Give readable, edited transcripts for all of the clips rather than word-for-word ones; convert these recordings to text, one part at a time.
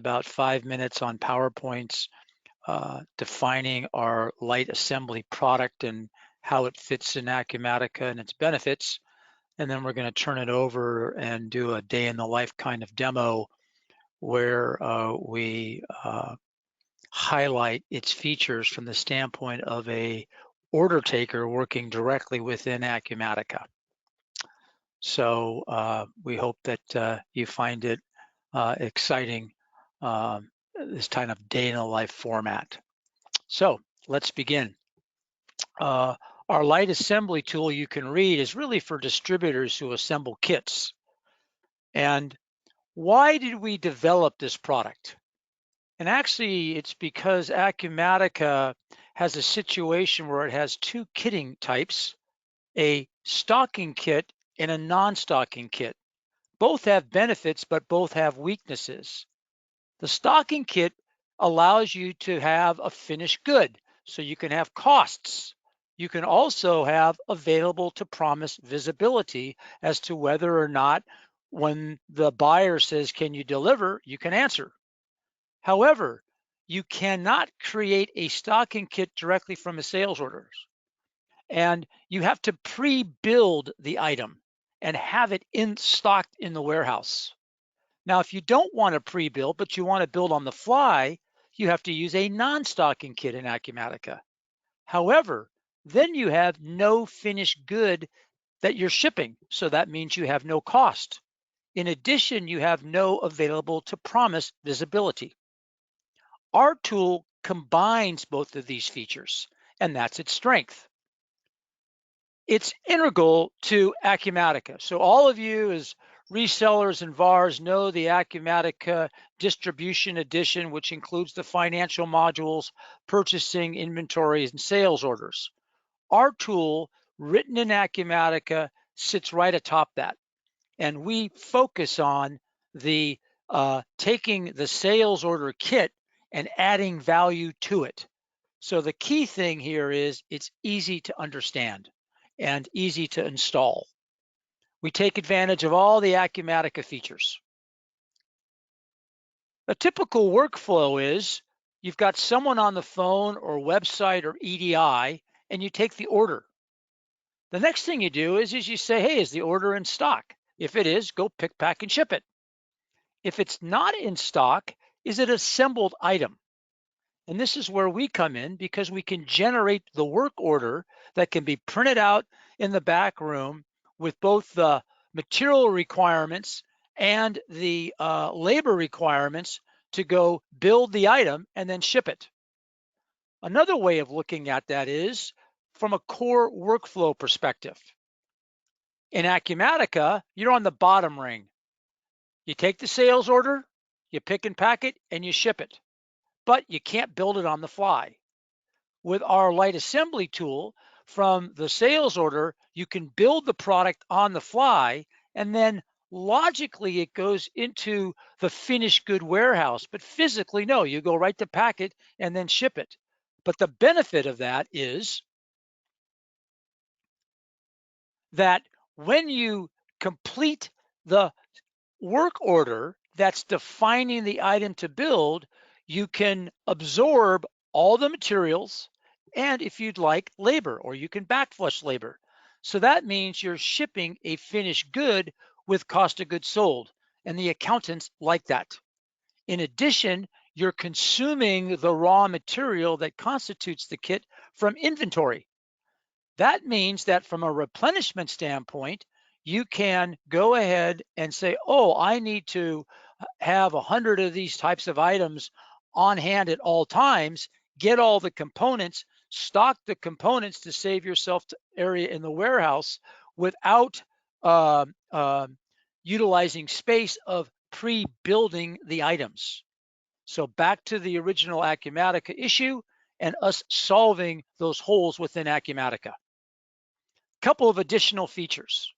about 5 minutes on PowerPoints, defining our light assembly product and how it fits in Acumatica and its benefits. And then we're going to turn it over and do a day in the life kind of demo where we highlight its features from the standpoint of a order taker working directly within Acumatica. So we hope that you find it exciting, this kind of day in the life format. So let's begin. Our light assembly tool, you can read, is really for distributors who assemble kits. And why did we develop this product? And actually, it's because Acumatica has a situation where it has two kitting types, a stocking kit and a non-stocking kit. Both have benefits, but both have weaknesses. The stocking kit allows you to have a finished good, so you can have costs. You can also have available to promise visibility as to whether or not when the buyer says, can you deliver, you can answer. However, you cannot create a stocking kit directly from a sales order. And you have to pre-build the item and have it stocked in the warehouse. Now, if you don't want to pre-build, but you want to build on the fly, you have to use a non-stocking kit in Acumatica. However, then you have no finished good that you're shipping. So that means you have no cost. In addition, you have no available to promise visibility. Our tool combines both of these features, and that's its strength. It's integral to Acumatica. So all of you as resellers and VARs know the Acumatica Distribution Edition, which includes the financial modules, purchasing, inventory, and sales orders. Our tool, written in Acumatica, sits right atop that. And we focus on the taking the sales order kit and adding value to it. So the key thing here is it's easy to understand and easy to install. We take advantage of all the Acumatica features. A typical workflow is you've got someone on the phone or website or EDI, and you take the order. The next thing you do is you say, hey, is the order in stock? If it is, go pick, pack, and ship it. If it's not in stock, is it an assembled item? And this is where we come in because we can generate the work order that can be printed out in the back room with both the material requirements and the labor requirements to go build the item and then ship it. Another way of looking at that is from a core workflow perspective. In Acumatica, you're on the bottom ring. You take the sales order, you pick and pack it, and you ship it. But you can't build it on the fly. With our light assembly tool, from the sales order, you can build the product on the fly, and then logically it goes into the finished good warehouse. But physically, no, you go right to pack it and then ship it. But the benefit of that is that when you complete the work order that's defining the item to build, you can absorb all the materials and, if you'd like, labor, or you can backflush labor. So that means you're shipping a finished good with cost of goods sold, and the accountants like that. In addition, you're consuming the raw material that constitutes the kit from inventory. That means that from a replenishment standpoint, you can go ahead and say, oh, I need to have 100 of these types of items on hand at all times, get all the components, stock the components to save yourself area in the warehouse without utilizing space of pre-building the items. So back to the original Acumatica issue and us solving those holes within Acumatica. Couple of additional features.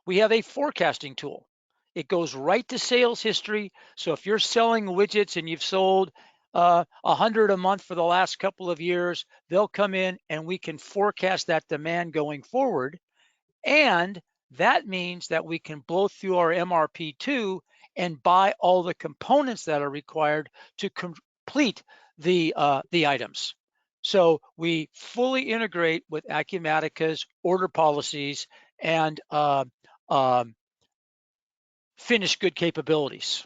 We have a forecasting tool. It goes right to sales history. So if you're selling widgets and you've sold 100 a month for the last couple of years, they'll come in and we can forecast that demand going forward. And that means that we can blow through our MRP2 and buy all the components that are required to complete the items. So we fully integrate with Acumatica's order policies and finished good capabilities.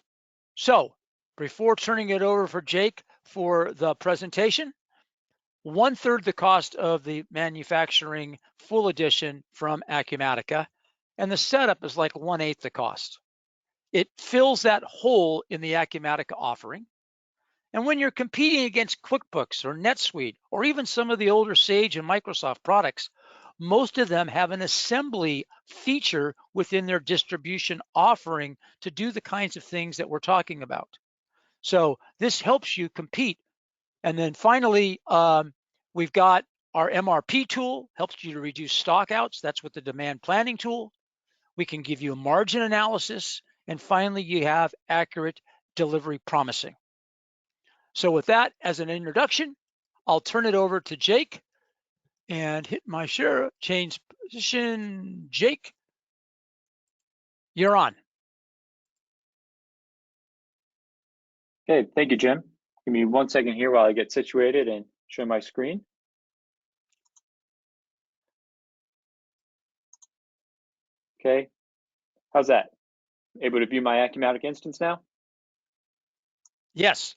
So before turning it over for Jake for the presentation, 1/3 the cost of the manufacturing full edition from Acumatica, and the setup is like 1/8 the cost. It fills that hole in the Acumatica offering. And when you're competing against QuickBooks or NetSuite, or even some of the older Sage and Microsoft products, most of them have an assembly feature within their distribution offering to do the kinds of things that we're talking about. So this helps you compete. And then finally, we've got our MRP tool, helps you to reduce stockouts. That's with the demand planning tool. We can give you a margin analysis. And finally, you have accurate delivery promising. So with that as an introduction, I'll turn it over to Jake and hit my share, change position. Jake, you're on. Okay, thank you, Jim. Give me 1 second here while I get situated and show my screen. Okay, how's that? Able to view my Acumatica instance now? Yes.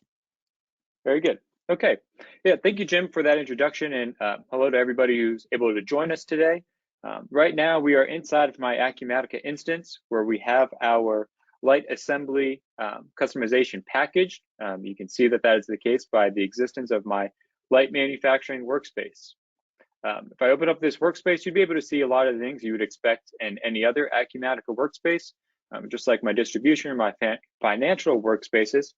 Very good. Okay, yeah, thank you, Jim, for that introduction, and hello to everybody who's able to join us today. Right now, we are inside of my Acumatica instance where we have our light assembly customization package. You can see that that is the case by the existence of my light manufacturing workspace. If I open up this workspace, you'd be able to see a lot of the things you would expect in any other Acumatica workspace, just like my distribution or my financial workspaces.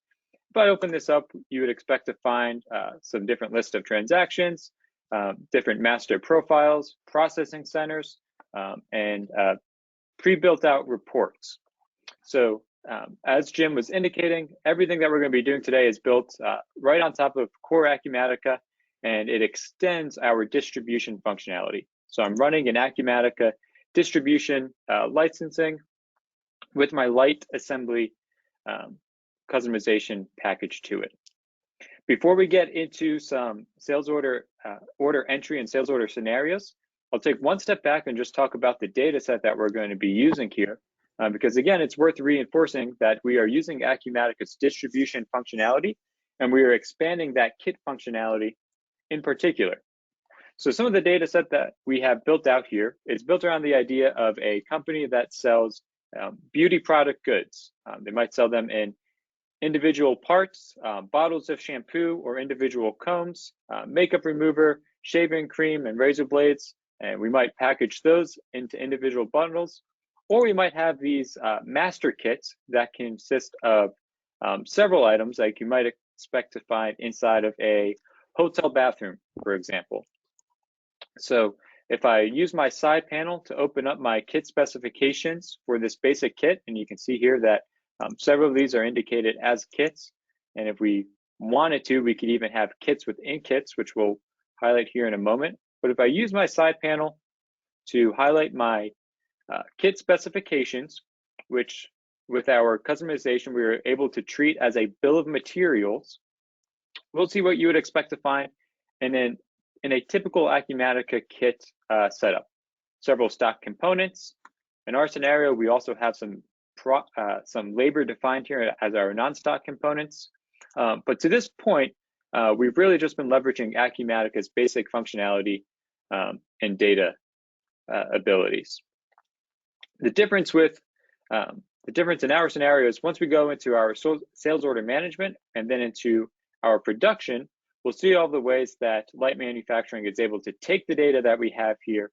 If I open this up, you would expect to find some different list of transactions, different master profiles, processing centers, and pre-built out reports. So as Jim was indicating, everything that we're going to be doing today is built right on top of core Acumatica, and it extends our distribution functionality. So I'm running an Acumatica distribution licensing with my light assembly customization package to it. Before we get into some sales order entry and sales order scenarios, I'll take one step back and just talk about the data set that we're going to be using here. Because again, it's worth reinforcing that we are using Acumatica's distribution functionality, and we are expanding that kit functionality in particular. So some of the data set that we have built out here is built around the idea of a company that sells beauty product goods. They might sell them in individual parts, bottles of shampoo or individual combs, makeup remover, shaving cream, and razor blades. And we might package those into individual bundles. Or we might have these master kits that consist of several items like you might expect to find inside of a hotel bathroom, for example. So if I use my side panel to open up my kit specifications for this basic kit, and you can see here that several of these are indicated as kits. And if we wanted to, we could even have kits within kits, which we'll highlight here in a moment. But if I use my side panel to highlight my kit specifications, which with our customization, we are able to treat as a bill of materials, we'll see what you would expect to find in a typical Acumatica kit setup. Several stock components. In our scenario, we also have some labor defined here as our non-stock components. But to this point, we've really just been leveraging Acumatica's basic functionality and data abilities. The difference in our scenario is once we go into our sales order management and then into our production, we'll see all the ways that light manufacturing is able to take the data that we have here,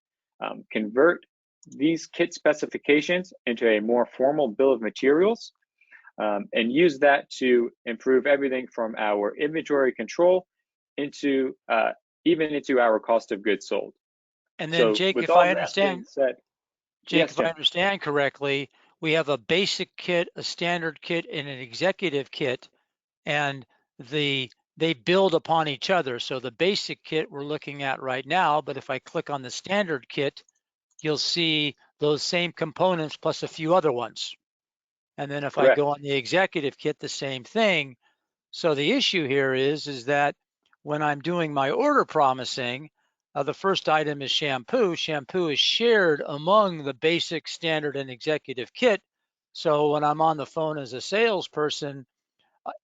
convert these kit specifications into a more formal bill of materials, and use that to improve everything from our inventory control into even into our cost of goods sold. And then, so Jake, if I understand, if I understand correctly, we have a basic kit, a standard kit, and an executive kit, and they build upon each other. So the basic kit we're looking at right now, but if I click on the standard kit, you'll see those same components plus a few other ones. And then if I Correct. go on the executive kit, the same thing. So the issue here is that when I'm doing my order promising, the first item is shampoo. Shampoo is shared among the basic, standard, and executive kit. So when I'm on the phone as a salesperson,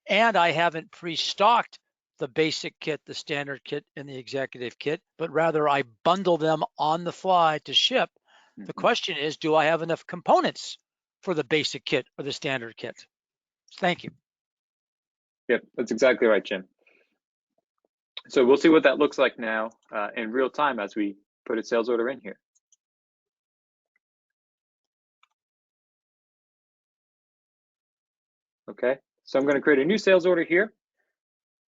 and I haven't pre-stocked the basic kit, the standard kit, and the executive kit, but rather I bundle them on the fly to ship. The question is, do I have enough components for the basic kit or the standard kit? Thank you. Yep, that's exactly right, Jim. So we'll see what that looks like now in real time as we put a sales order in here. Okay, so I'm going to create a new sales order here.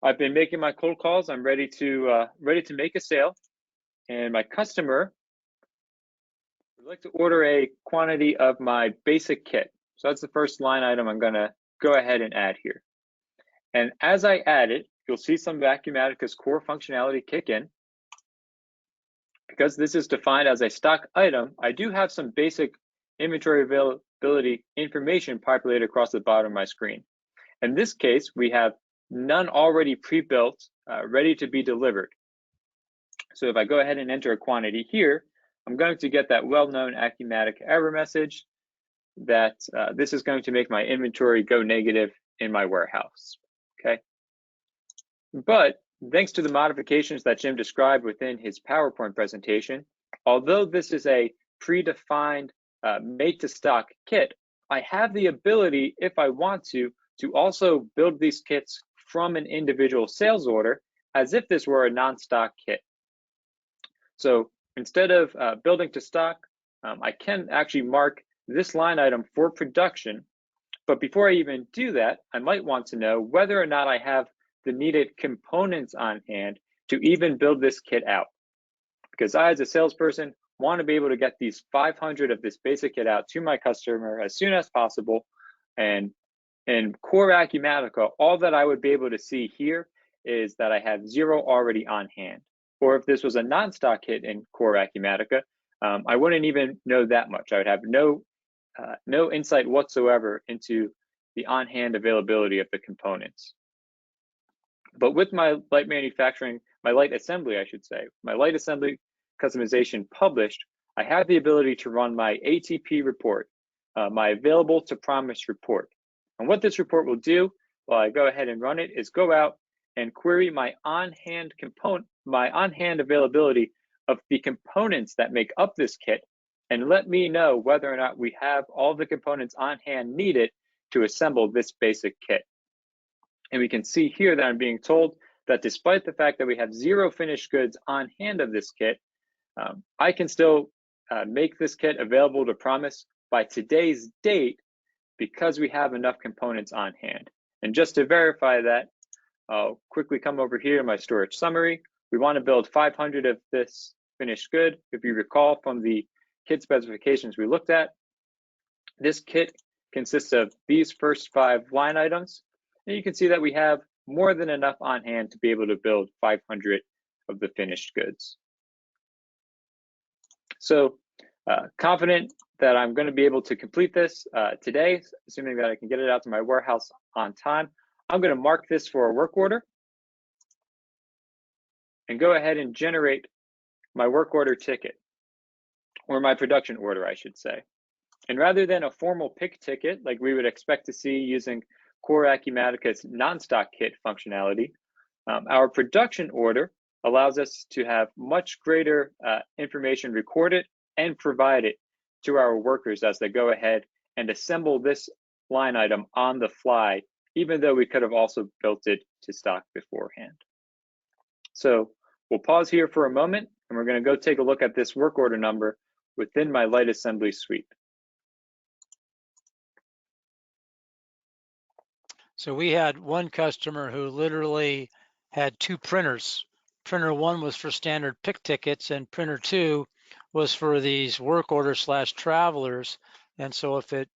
I've been making my cold calls. I'm ready to make a sale, and my customer would like to order a quantity of my basic kit. So that's the first line item I'm going to go ahead and add here. And as I add it, you'll see some of Acumatica's core functionality kick in. Because this is defined as a stock item, I do have some basic inventory availability information populated across the bottom of my screen. In this case, we have none already pre-built, ready to be delivered. So if I go ahead and enter a quantity here, I'm going to get that well-known Acumatica error message that this is going to make my inventory go negative in my warehouse, okay? But thanks to the modifications that Jim described within his PowerPoint presentation, although this is a predefined made-to-stock kit, I have the ability, if I want to also build these kits from an individual sales order as if this were a non-stock kit. So instead of building to stock, I can actually mark this line item for production. But before I even do that, I might want to know whether or not I have the needed components on hand to even build this kit out. Because I, as a salesperson, want to be able to get these 500 of this basic kit out to my customer as soon as possible. And in core Acumatica, all that I would be able to see here is that I have 0 already on hand. Or if this was a non-stock kit in core Acumatica, I wouldn't even know that much. I would have no insight whatsoever into the on-hand availability of the components. But with my light manufacturing, my light assembly, I should say, my light assembly customization published, I have the ability to run my ATP report, my available to promise report. And what this report will do while I go ahead and run it is go out and query my on-hand availability of the components that make up this kit, and let me know whether or not we have all the components on hand needed to assemble this basic kit. And we can see here that I'm being told that despite the fact that we have 0 finished goods on hand of this kit, I can still make this kit available to promise by today's date because we have enough components on hand. And just to verify that, I'll quickly come over here to my storage summary. We want to build 500 of this finished good. If you recall from the kit specifications we looked at, this kit consists of these first 5 line items. And you can see that we have more than enough on hand to be able to build 500 of the finished goods. So confident that I'm going to be able to complete this today, assuming that I can get it out to my warehouse on time. I'm going to mark this for a work order and go ahead and generate my work order ticket, or my production order, I should say. And rather than a formal pick ticket like we would expect to see using core Acumatica's non-stock kit functionality, our production order allows us to have much greater information recorded and provided to our workers as they go ahead and assemble this line item on the fly, even though we could have also built it to stock beforehand. So we'll pause here for a moment, and we're going to go take a look at this work order number within my light assembly suite. So we had one customer who literally had 2 printers. Printer 1 was for standard pick tickets, and printer 2 was for these work order / travelers. And so if the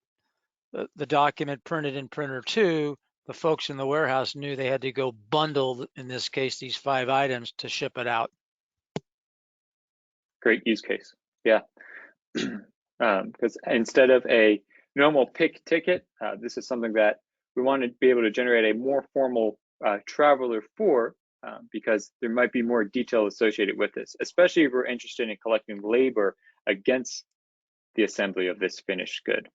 document printed in printer 2, the folks in the warehouse knew they had to go bundle, in this case, these 5 items to ship it out. Great use case, yeah. Because instead of a normal pick ticket. This is something that we want to be able to generate a more formal traveler for, because there might be more detail associated with this, especially if we're interested in collecting labor against the assembly of this finished good.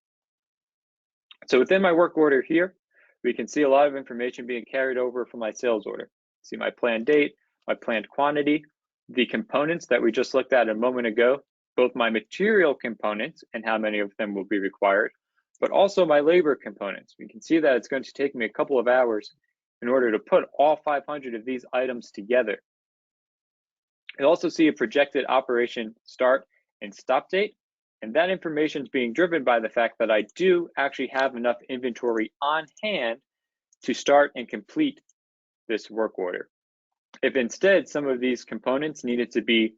So within my work order here, we can see a lot of information being carried over from my sales order. See my planned date, my planned quantity, the components that we just looked at a moment ago, both my material components and how many of them will be required, but also my labor components. We can see that it's going to take me a couple of hours in order to put all 500 of these items together. You'll also see a projected operation start and stop date, and that information is being driven by the fact that I do actually have enough inventory on hand to start and complete this work order. If instead some of these components needed to be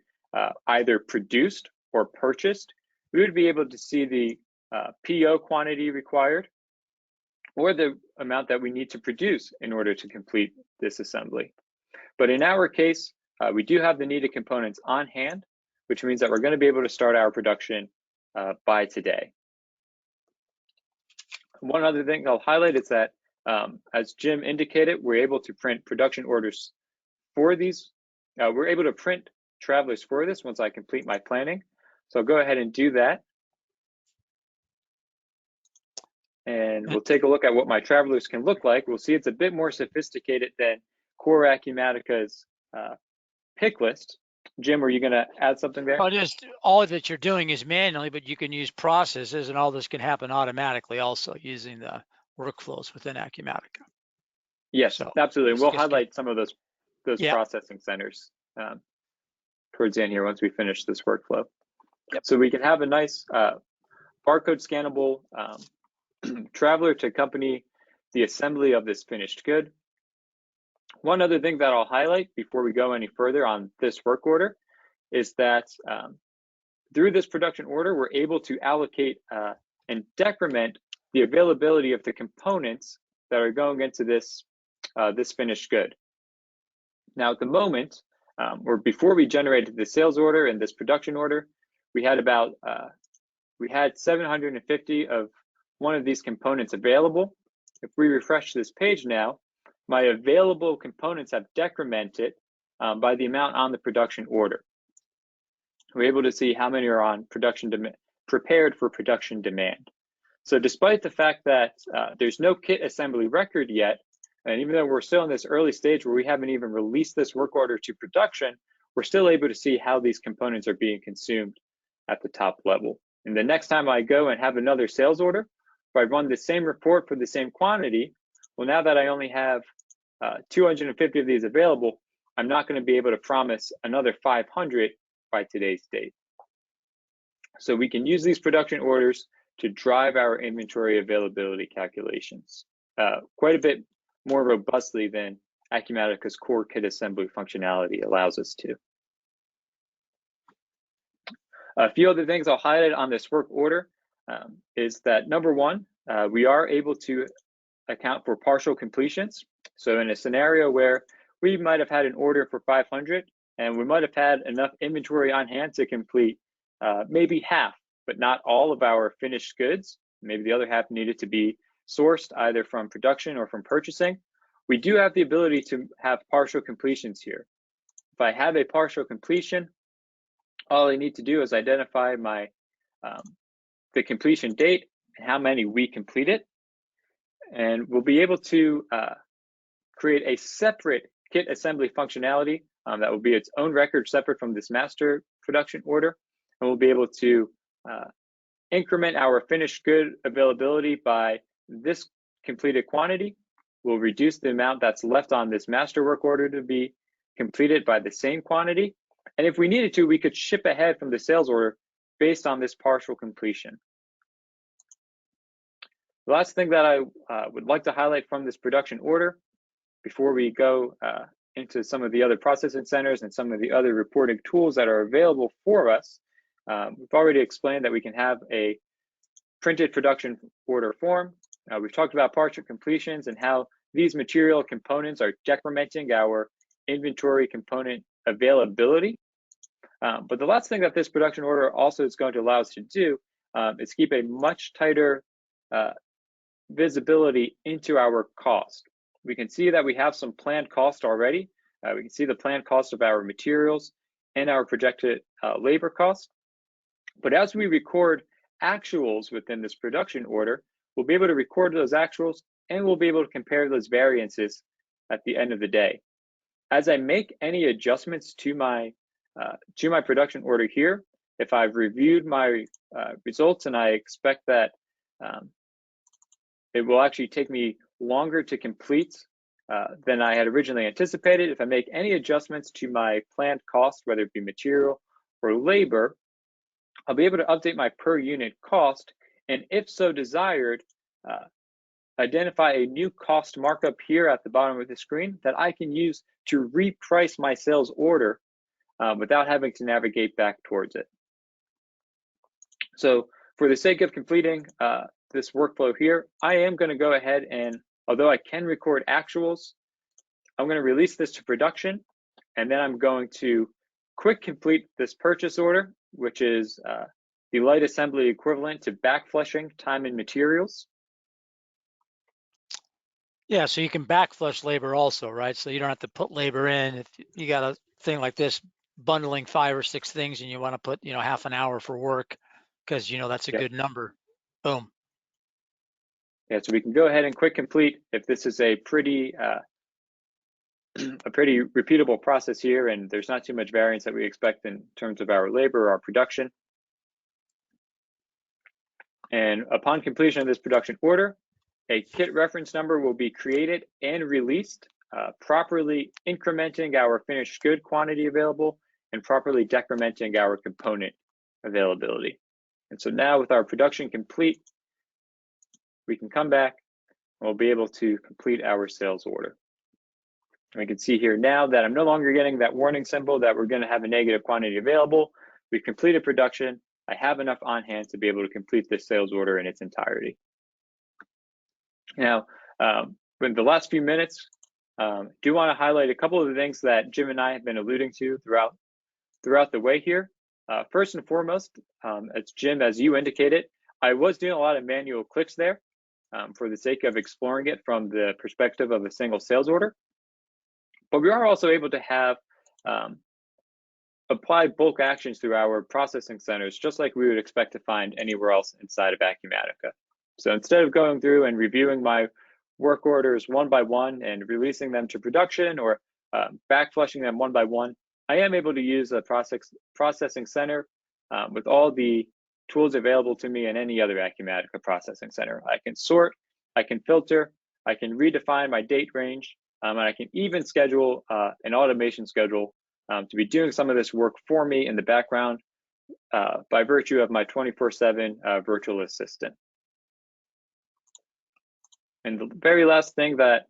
either produced or purchased, we would be able to see the PO quantity required or the amount that we need to produce in order to complete this assembly. But in our case, we do have the needed components on hand, which means that we're going to be able to start our production by today. One other thing I'll highlight is that, as Jim indicated, we're able to print production orders for these. We're able to print travelers for this once I complete my planning. So I'll go ahead and do that. And we'll take a look at what my travelers can look like. We'll see it's a bit more sophisticated than core Acumatica's pick list. Jim, were you going to add something there? Well, just all that you're doing is manually, but you can use processes, and all this can happen automatically also using the workflows within Acumatica. Yes, so, absolutely. We'll highlight some of those yeah. processing centers towards the end here once we finish this workflow. Yep. So we can have a nice barcode scannable traveler to accompany the assembly of this finished good. One other thing that I'll highlight before we go any further on this work order is that through this production order, we're able to allocate and decrement the availability of the components that are going into this this finished good. Now, at the moment, or before we generated the sales order and this production order, we had about 750 of one of these components available. If we refresh this page now, my available components have decremented by the amount on the production order. We're able to see how many are on production prepared for production demand. So despite the fact that there's no kit assembly record yet, and even though we're still in this early stage where we haven't even released this work order to production, we're still able to see how these components are being consumed at the top level. And the next time I go and have another sales order, if I run the same report for the same quantity, well, now that I only have 250 of these available, I'm not going to be able to promise another 500 by today's date. So we can use these production orders to drive our inventory availability calculations quite a bit more robustly than Acumatica's core kit assembly functionality allows us to. A few other things I'll highlight on this work order is that number one, we are able to account for partial completions. So in a scenario where we might have had an order for 500 and we might have had enough inventory on hand to complete maybe half, but not all of our finished goods, maybe the other half needed to be sourced either from production or from purchasing, we do have the ability to have partial completions here. If I have a partial completion, all I need to do is identify my the completion date and how many we completed, and we'll be able to create a separate kit assembly functionality that will be its own record separate from this master production order, and we'll be able to increment our finished good availability by this completed quantity. We'll reduce the amount that's left on this master work order to be completed by the same quantity. And if we needed to, we could ship ahead from the sales order based on this partial completion. The last thing that I would like to highlight from this production order before we go into some of the other processing centers and some of the other reporting tools that are available for us, we've already explained that we can have a printed production order form. We've talked about partial completions and how these material components are decrementing our inventory component availability. But the last thing that this production order also is going to allow us to do is keep a much tighter visibility into our cost. We can see that we have some planned cost already. We can see the planned cost of our materials and our projected labor cost. But as we record actuals within this production order, we'll be able to record those actuals and we'll be able to compare those variances at the end of the day. As I make any adjustments to my production order here, if I've reviewed my results and I expect that it will actually take me longer to complete than I had originally anticipated, if I make any adjustments to my planned cost, whether it be material or labor, I'll be able to update my per unit cost, and if so desired, identify a new cost markup here at the bottom of the screen that I can use to reprice my sales order without having to navigate back towards it. So for the sake of completing this workflow here, I am going to go ahead and, although I can record actuals, I'm going to release this to production, and then I'm going to quick complete this purchase order, which is the light assembly equivalent to backflushing time and materials. Yeah, so you can backflush labor also, right? So you don't have to put labor in. If you got a thing like this, bundling 5 or 6 things, and you want to put, half an hour for work, because that's a good number. Boom. Yeah, so we can go ahead and quick complete if this is a pretty repeatable process here, and there's not too much variance that we expect in terms of our labor or our production. And upon completion of this production order, a kit reference number will be created and released, properly incrementing our finished good quantity available and properly decrementing our component availability. And so now with our production complete, we can come back and we'll be able to complete our sales order. And we can see here now that I'm no longer getting that warning symbol that we're going to have a negative quantity available. We've completed production. I have enough on hand to be able to complete this sales order in its entirety. Now, in the last few minutes, do want to highlight a couple of the things that Jim and I have been alluding to throughout the way here. First and foremost, as you indicated, I was doing a lot of manual clicks there for the sake of exploring it from the perspective of a single sales order. But we are also able to have apply bulk actions through our processing centers, just like we would expect to find anywhere else inside of Acumatica. So instead of going through and reviewing my work orders one by one and releasing them to production or backflushing them one by one, I am able to use a processing center with all the tools available to me in any other Acumatica processing center. I can sort, I can filter, I can redefine my date range, and I can even schedule an automation schedule to be doing some of this work for me in the background by virtue of my 24/7 virtual assistant. And the very last thing that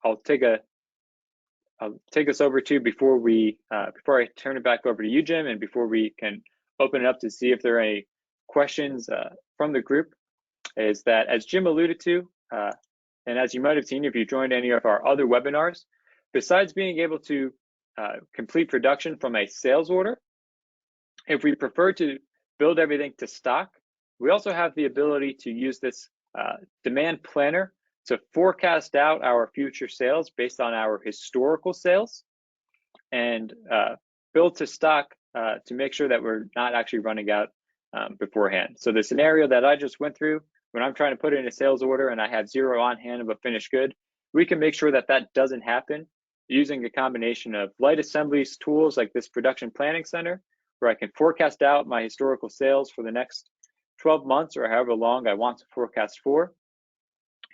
I'll take us over to before I turn it back over to you, Jim, and before we can open it up to see if there are any questions from the group, is that as Jim alluded to, and as you might have seen if you joined any of our other webinars, besides being able to complete production from a sales order, if we prefer to build everything to stock, we also have the ability to use this demand planner to forecast out our future sales based on our historical sales and build to stock to make sure that we're not actually running out beforehand. So the scenario that I just went through, when I'm trying to put in a sales order and I have 0 on hand of a finished good, we can make sure that that doesn't happen using a combination of light assemblies tools like this production planning center, where I can forecast out my historical sales for the next 12 months or however long I want to forecast for.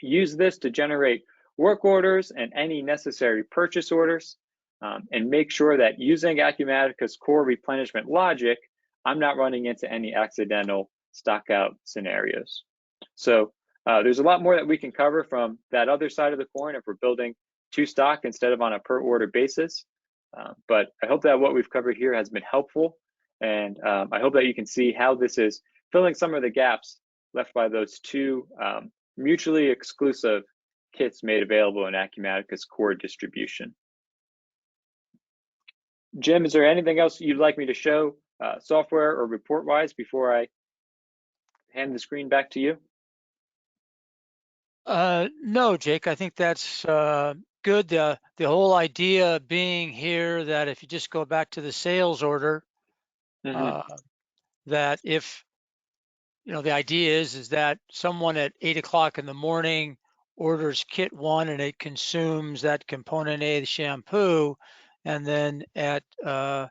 Use this to generate work orders and any necessary purchase orders, and make sure that using Acumatica's core replenishment logic, I'm not running into any accidental stock out scenarios. So there's a lot more that we can cover from that other side of the coin if we're building to stock instead of on a per order basis. But I hope that what we've covered here has been helpful. And I hope that you can see how this is filling some of the gaps left by those two mutually exclusive kits made available in Acumatica's core distribution. Jim, is there anything else you'd like me to show software or report-wise before I hand the screen back to you? No, Jake, I think that's good. The whole idea being here that if you just go back to the sales order, Mm-hmm. uh, that if, the idea is that someone at 8 o'clock in the morning orders kit one and it consumes that component A, the shampoo, and then at half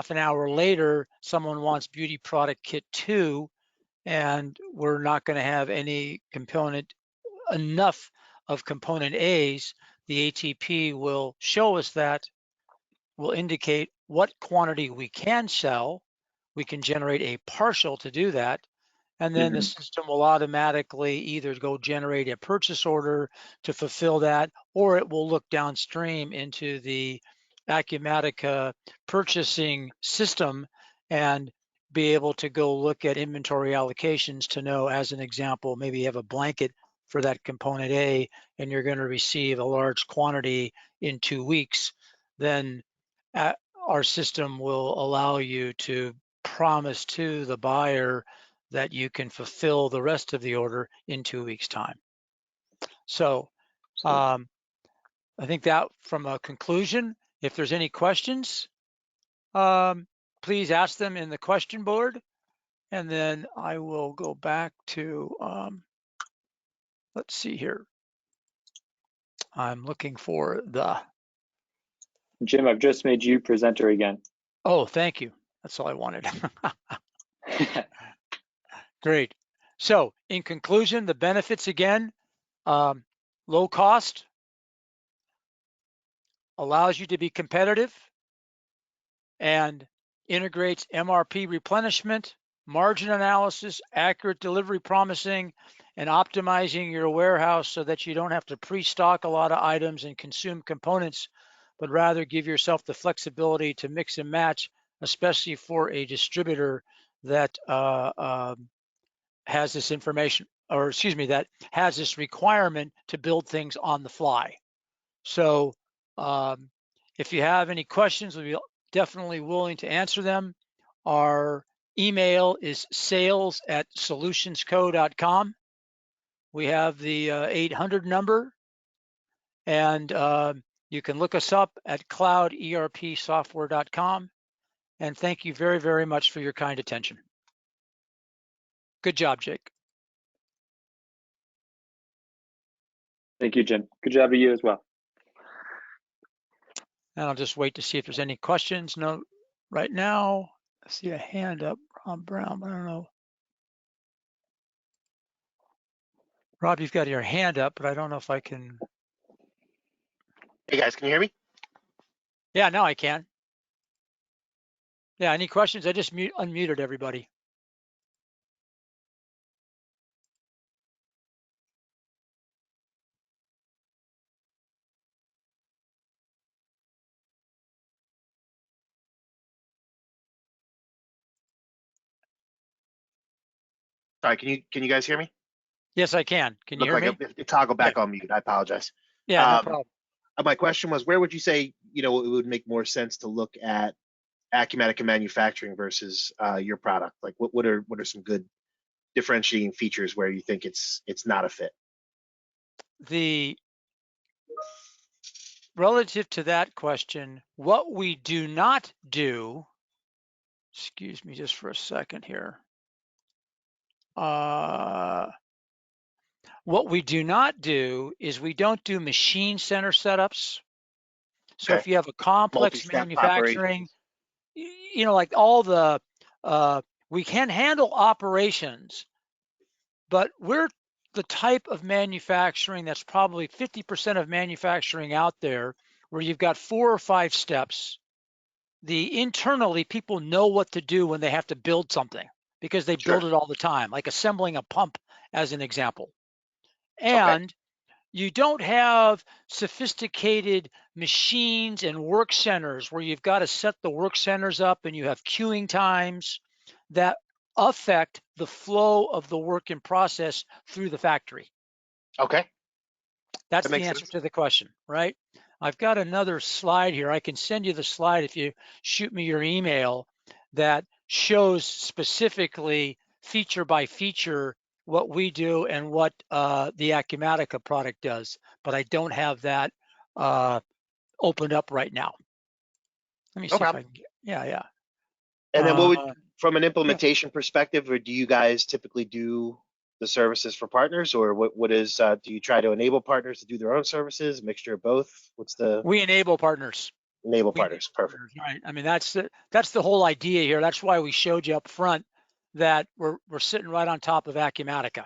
an hour later, someone wants beauty product kit two, and we're not going to have any component enough of component A's, the ATP will show us that, will indicate what quantity we can sell. We can generate a partial to do that. And then the Mm-hmm. system will automatically either go generate a purchase order to fulfill that, or it will look downstream into the Acumatica purchasing system and be able to go look at inventory allocations to know, as an example, maybe you have a blanket for that component A and you're going to receive a large quantity in 2 weeks, then our system will allow you to promise to the buyer that you can fulfill the rest of the order in 2 weeks' time. So So, I think that from a conclusion, if there's any questions, please ask them in the question board, and then I will go back to, let's see here. I'm looking for Jim, I've just made you presenter again. oh, thank you. That's all I wanted. Great. So in conclusion, the benefits again, low cost, allows you to be competitive, and integrates MRP replenishment, margin analysis, accurate delivery promising, and optimizing your warehouse so that you don't have to pre-stock a lot of items and consume components, but rather give yourself the flexibility to mix and match, especially for a distributor that has this information, or excuse me, that has this requirement to build things on the fly. So if you have any questions, we'll be definitely willing to answer them. Our email is sales@solutionsco.com. We have the 800 number, and you can look us up at clouderpsoftware.com. And thank you very, very much for your kind attention. Good job, Jake. Thank you, Jim. Good job of you as well. And I'll just wait to see if there's any questions. No, right now, I see a hand up, Rob Brown, but I don't know. Rob, you've got your hand up, but I don't know if I can. Hey guys, can you hear me? Yeah, now I can. Yeah, any questions? I just unmuted everybody. Sorry, can you guys hear me? Yes, I can. Can you Look hear like me? it toggled back Yeah. on mute. I apologize. Yeah, no problem. My question was, where would you say, it would make more sense to look at Acumatica manufacturing versus your product? Like what are some good differentiating features where you think it's not a fit? The relative to that question, what we do not do, excuse me just for a second here. What we do not do is we don't do machine center setups. So Okay. if you have a complex Multi-step manufacturing, operations. like all the, we can handle operations, but we're the type of manufacturing that's probably 50% of manufacturing out there, where you've got 4 or 5 steps. Internally, people know what to do when they have to build something because they build it all the time, like assembling a pump as an example. And you don't have sophisticated machines and work centers where you've got to set the work centers up and you have queuing times that affect the flow of the work in process through the factory. Okay. That's That the makes answer sense. to the question, right? I've got another slide here. I can send you the slide if you shoot me your email that shows specifically feature by feature what we do and what the Acumatica product does, but I don't have that opened up right now. Let me No see if I problem. can get, yeah. And then what would, from an yeah. implementation perspective, or do you guys typically do the services for partners, or what is, do you try to enable partners to do their own services, a mixture of both? What's the We enable partners. enable We enable partners? Perfect. partners, right? I mean, that's the whole idea here. That's why we showed you up front that we're sitting right on top of Acumatica,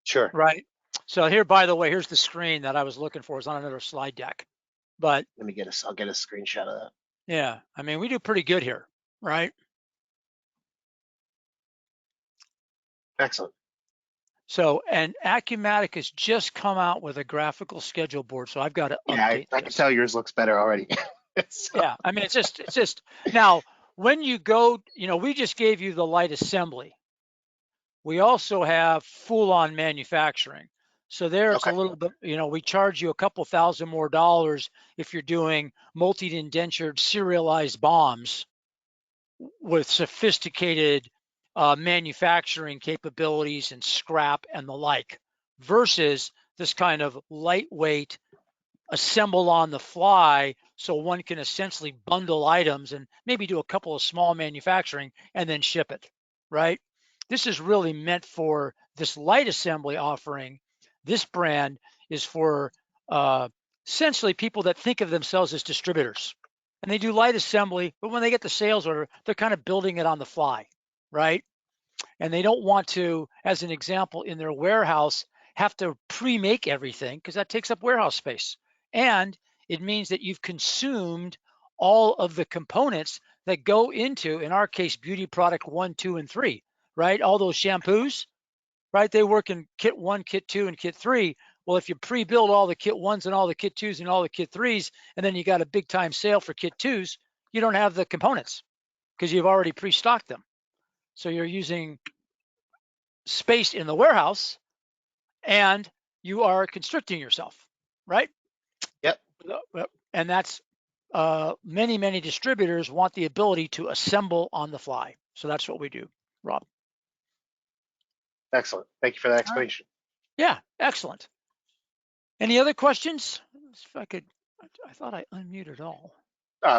Sure. right? So here, by the way, here's the screen that I was looking for. It's on another slide deck, but Let me get I'll get a screenshot of that. yeah, I mean, we do pretty good here, right? Excellent. So, and Acumatica has just come out with a graphical schedule board, so I've got to Yeah, update I can this. tell yours looks better already. So, Yeah, I mean, it's just now when you go, we just gave you the light assembly. We also have full-on manufacturing. So there it's a okay. little bit, we charge you a couple thousand more dollars if you're doing multi-indentured serialized bombs with sophisticated manufacturing capabilities and scrap and the like, versus this kind of lightweight assemble on the fly, so one can essentially bundle items and maybe do a couple of small manufacturing and then ship it, right? This is really meant for this light assembly offering. This brand is for essentially people that think of themselves as distributors, and they do light assembly, but when they get the sales order, they're kind of building it on the fly, right? And they don't want to, as an example, in their warehouse, have to pre-make everything because that takes up warehouse space. And it means that you've consumed all of the components that go into, in our case, beauty product 1, 2, and 3, right? All those shampoos, right? They work in kit 1, kit 2, and kit 3. Well, if you pre-build all the kit 1s and all the kit 2s and all the kit 3s, and then you got a big time sale for kit 2s, you don't have the components because you've already pre-stocked them. So you're using space in the warehouse and you are constricting yourself, right? Yep. And that's many distributors want the ability to assemble on the fly. So that's what we do, Rob. Excellent. Thank you for that All right. explanation. Yeah, excellent. Any other questions? If I could, I thought I unmuted all.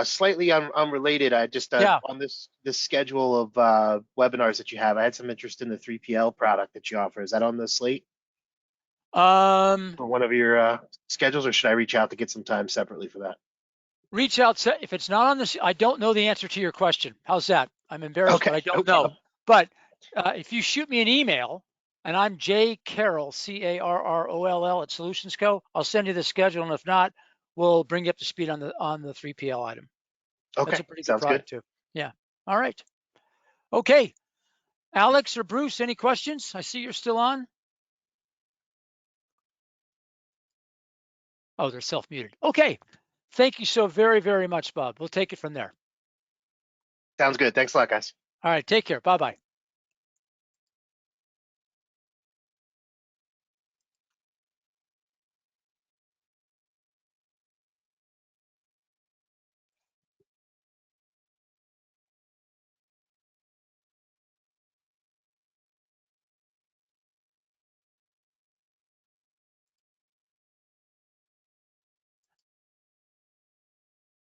Slightly unrelated, I just Yeah. on this schedule of webinars that you have, I had some interest in the 3PL product that you offer. Is that on the slate for one of your schedules, or should I reach out to get some time separately for that? Reach out. If it's not on this, I don't know the answer to your question. How's that? I'm embarrassed, but I Okay, no don't know. problem. But if you shoot me an email, and I'm J Carroll, Carroll at Solutions Co. I'll send you the schedule, and if not, we'll bring you up to speed on the 3PL item. That's Okay, a pretty good sounds good. product too. Yeah. All right. Okay. Alex or Bruce, any questions? I see you're still on. Oh, they're self-muted. Okay. Thank you so very much, Bob. We'll take it from there. Sounds good. Thanks a lot, guys. All right. Take care. Bye-bye.